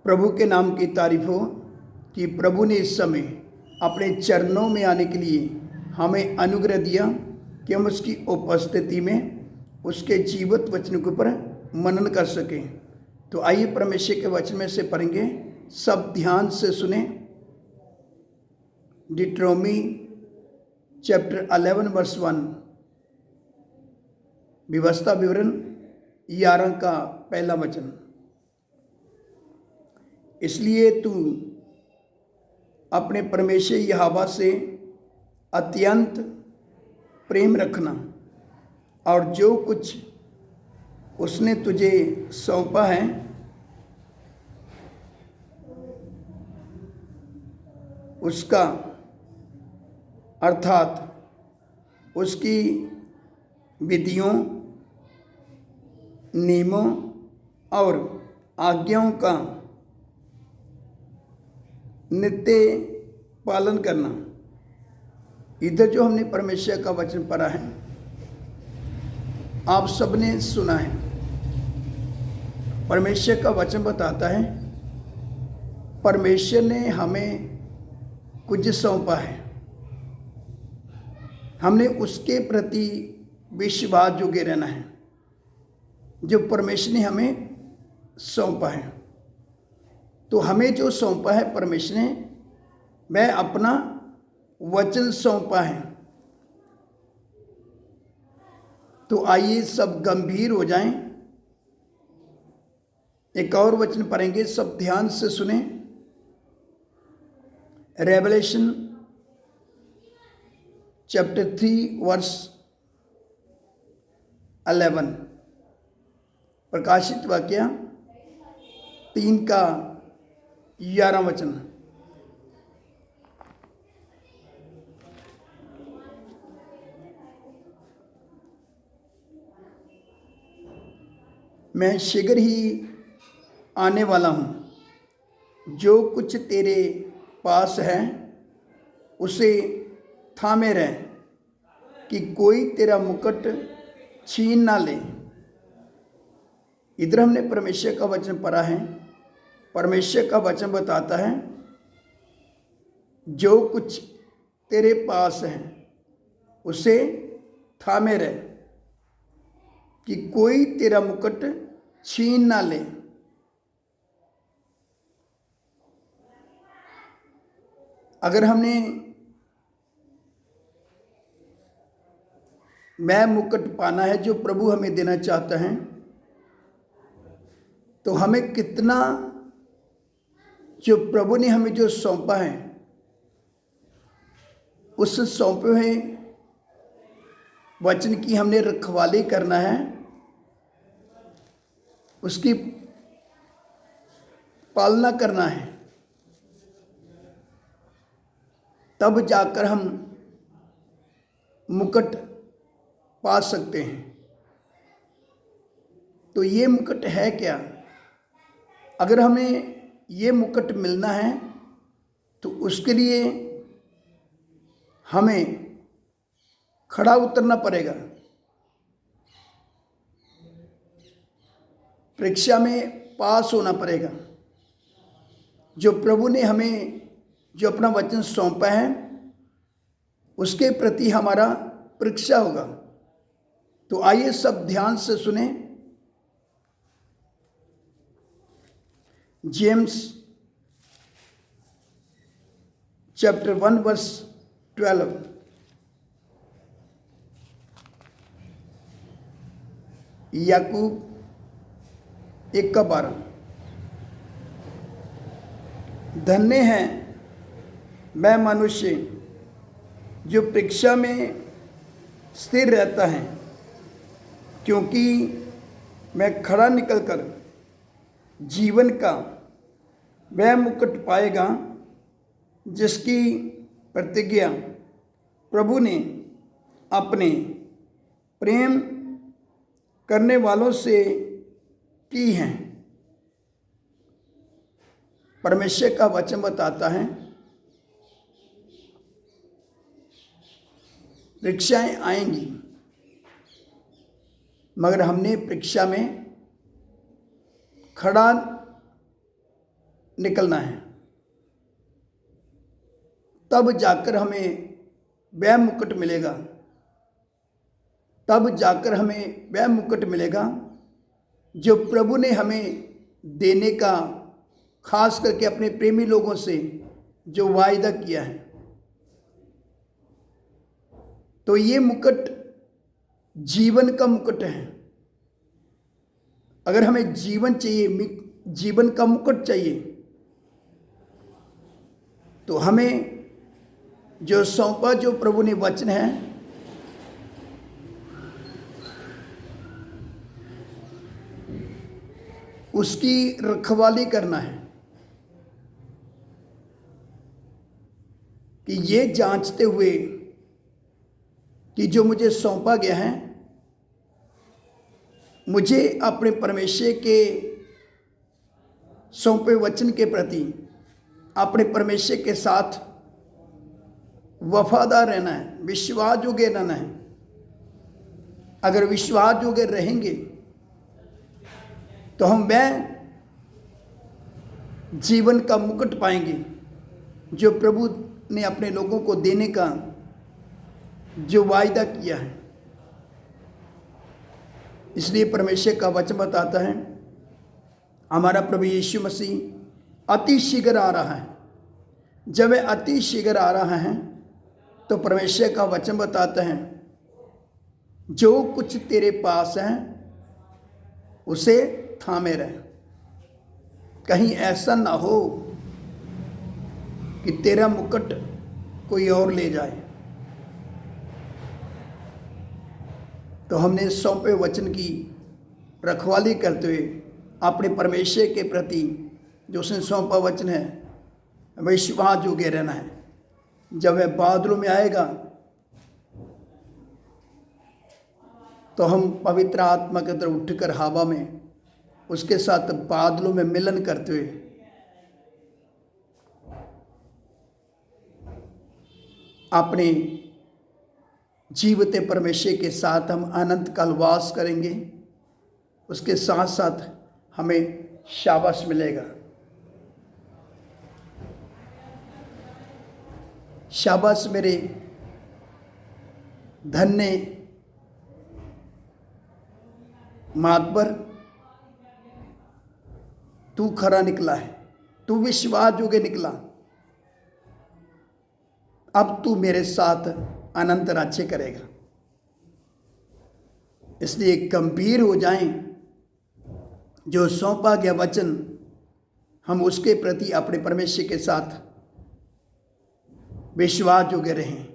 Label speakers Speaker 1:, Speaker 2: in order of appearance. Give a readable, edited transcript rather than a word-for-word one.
Speaker 1: प्रभु के नाम की तारीफ हो कि प्रभु ने इस समय अपने चरणों में आने के लिए हमें अनुग्रह दिया कि हम उसकी उपस्थिति में उसके जीवित वचन के ऊपर मनन कर सकें। तो आइए परमेश्वर के वचन में से पढ़ेंगे, सब ध्यान से सुने। डिट्रोमी चैप्टर 11 वर्स 1, व्यवस्था विवरण 11 का पहला वचन। इसलिए तू अपने परमेश्वर यहोवा से अत्यंत प्रेम रखना और जो कुछ उसने तुझे सौंपा है उसका अर्थात उसकी विधियों, नियमों और आज्ञाओं का नित्य पालन करना। इधर जो हमने परमेश्वर का वचन पढ़ा है, आप सबने सुना है। परमेश्वर का वचन बताता है परमेश्वर ने हमें कुछ सौंपा है, हमने उसके प्रति विश्वास जोगे रहना है जो परमेश्वर ने हमें सौंपा है। तो हमें जो सौंपा है परमेश्वर ने, मैं अपना वचन सौंपा है। तो आइए सब गंभीर हो जाएं। एक और वचन पढ़ेंगे, सब ध्यान से सुने। रेवलेशन चैप्टर 3 वर्स 11, प्रकाशित वाक्य 3 का 11 वचन। मैं शीघ्र ही आने वाला हूँ, जो कुछ तेरे पास है उसे थामे रह कि कोई तेरा मुकुट छीन ना ले। इधर हमने परमेश्वर का वचन पढ़ा है। परमेश्वर का वचन बताता है जो कुछ तेरे पास है उसे थामे रह कि कोई तेरा मुकुट छीन ना ले। अगर हमने मैं मुकुट पाना है जो प्रभु हमें देना चाहता है, तो हमें कितना जो प्रभु ने हमें जो सौंपा है उस सौंपे हुए वचन की हमने रखवाली करना है, उसकी पालना करना है, तब जाकर हम मुकुट पा सकते हैं। तो ये मुकुट है क्या? अगर हमें ये मुकुट मिलना है तो उसके लिए हमें खड़ा उतरना पड़ेगा, परीक्षा में पास होना पड़ेगा। जो प्रभु ने हमें जो अपना वचन सौंपा है उसके प्रति हमारा परीक्षा होगा। तो आइए सब ध्यान से सुने। जेम्स चैप्टर 1 वर्स 12, याकूब 1 का 12। धन्य है मैं मनुष्य जो परीक्षा में स्थिर रहता है, क्योंकि मैं खड़ा निकलकर जीवन का वह मुकुट पाएगा जिसकी प्रतिज्ञा प्रभु ने अपने प्रेम करने वालों से की है। परमेश्वर का वचन बताता है परीक्षाएं आएंगी, मगर हमने परीक्षा में खड़ा निकलना है, तब जाकर हमें वह मुकुट मिलेगा, तब जाकर हमें वह मुकुट मिलेगा जो प्रभु ने हमें देने का, खास करके अपने प्रेमी लोगों से जो वायदा किया है। तो ये मुकुट जीवन का मुकुट है। अगर हमें जीवन चाहिए, जीवन का मुकुट चाहिए, तो हमें जो सौंपा, जो प्रभु ने वचन है, उसकी रखवाली करना है कि ये जांचते हुए कि जो मुझे सौंपा गया है, मुझे अपने परमेश्वर के सौंपे वचन के प्रति अपने परमेश्वर के साथ वफादार रहना है, विश्वास योग्य रहना है। अगर विश्वास योग्य रहेंगे तो हम वह जीवन का मुकुट पाएंगे जो प्रभु ने अपने लोगों को देने का जो वायदा किया है। इसलिए परमेश्वर का वचन बताता है, हमारा प्रभु यीशु मसीह अति शीघ्र आ रहा है। जब वह अति शीघ्र आ रहा है तो परमेश्वर का वचन बताता है, जो कुछ तेरे पास है उसे थामे रहे, कहीं ऐसा ना हो कि तेरा मुकुट कोई और ले जाए। तो हमने सौंपे वचन की रखवाली करते हुए अपने परमेश्वर के प्रति जो उसने सौंपा वचन है, विश्वास योग्य रहना है। जब वह बादलों में आएगा तो हम पवित्र आत्मा के तरफ उठकर हवा में उसके साथ बादलों में मिलन करते हुए अपने जीवते परमेश्वर के साथ हम अनंत काल वास करेंगे। उसके साथ साथ हमें शाबाश मिलेगा। शाबाश मेरे धन्य मातबर, तू खरा निकला है, तू विश्वास योग्य निकला। अब तू मेरे साथ अनंत राज्य करेगा। इसलिए गंभीर हो जाएं, जो सौंपा गया वचन हम उसके प्रति अपने परमेश्वर के साथ विश्वास योग्य रहें।